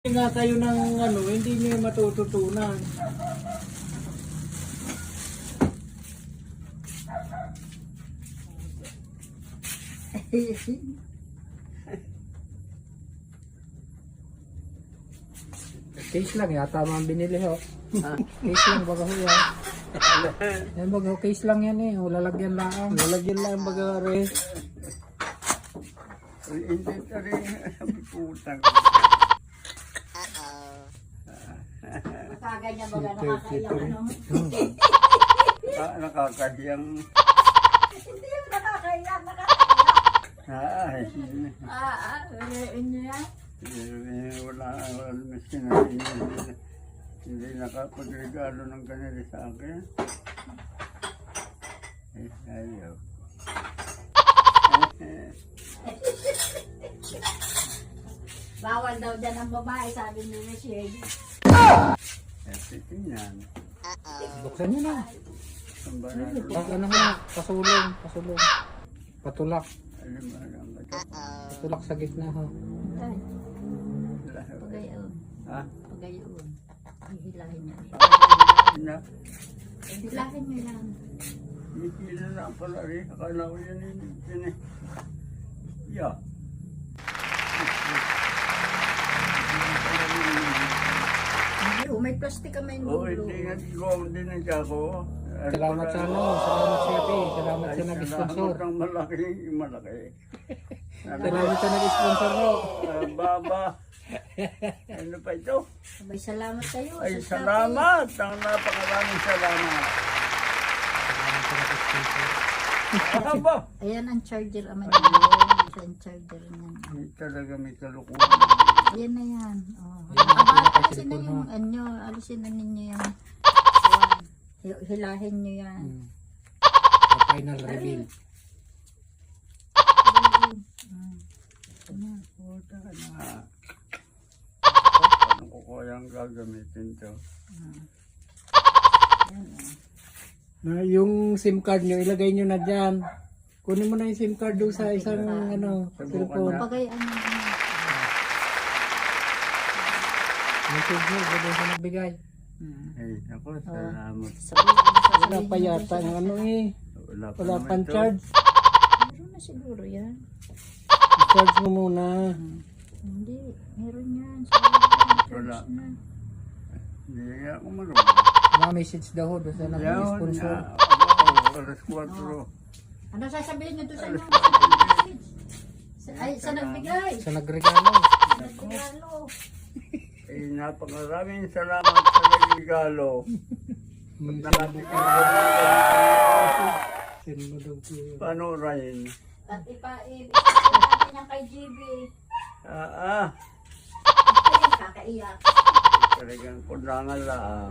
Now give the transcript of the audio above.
nga kayo ng ano, hindi niyo matututunan. Case lang yata mga binili ho. Case lang baga ho yan. Yan baga ho, case lang yan eh. Lalagyan lang. Lalagyan lang baga rin. Hindi ka rin putang. Nakaganyan baga nakakaiyak ano. Nakakadiyang. Hindi yung nakakaiyak. Ay. Inyo yan? Wala miskin na hindi nakapagregalo ng kanila sa akin. Ayaw. Bawal daw dyan ang babae, sabi ni Michelle. Tingnan. Buksan nyo na. Ang banalo. Ano nga, pasulong, pasulong. Patulak. Alam mo lang ba ito? Patulak sa gitna ho. Ay, pagayon. Ha? Pagayon. Hihilahin niya. Na? Hihilahin niyo lang. Hindi na lang pala rin. Akala ko yan eh. Yeah. May plastic ka may Oo, nulo. hindi nga ko din ang ako. Salamat sa ano, salamat sa ate. Salamat sa nag-sponsor. Salamat ang malaki. Salamat sa nag-sponsor ho. Baba. Ano pa ito? May salamat kayo. Ay, sa salamat. Ang napakaraming salamat. Aba! Ayan ang charger. Ayan ang charger niyan. Hindi talaga may kalukuhan. Ayan na yan. Oh. Ayan, Alisin na yung ano. Alisin na ninyo yung hilahin nyo yan. The final reveal. Puta na. Paano ko kayang gagamitin ito? Na yung SIM card nyo, ilagay nyo na dyan. Kunin mo na yung SIM card doon sa isang ano, cellphone. Pagay ano. Message nyo, doon sa nagbigay. Ay, ako, salamat. Wala pa yata yung ano eh. Wala naman pang ito. charge. Meron na siguro yan. Charge mo muna. Hindi, meron yan. Wala. Na. Hindi nga ako marunong. Mga message daw ho doon sa nag-sponsor. Alas 4. Ano sasabihin nyo doon sa inyo? Ay, sa nagbigay. Sa nagregalo. Nagregalo. Eh, napakaraming salamat sa regalo. Nalapit ko Send mo daw po yun. paano rin? At ipaibig natin yan kay GB. Ah, Kakaiyak. talagang kundangan lang.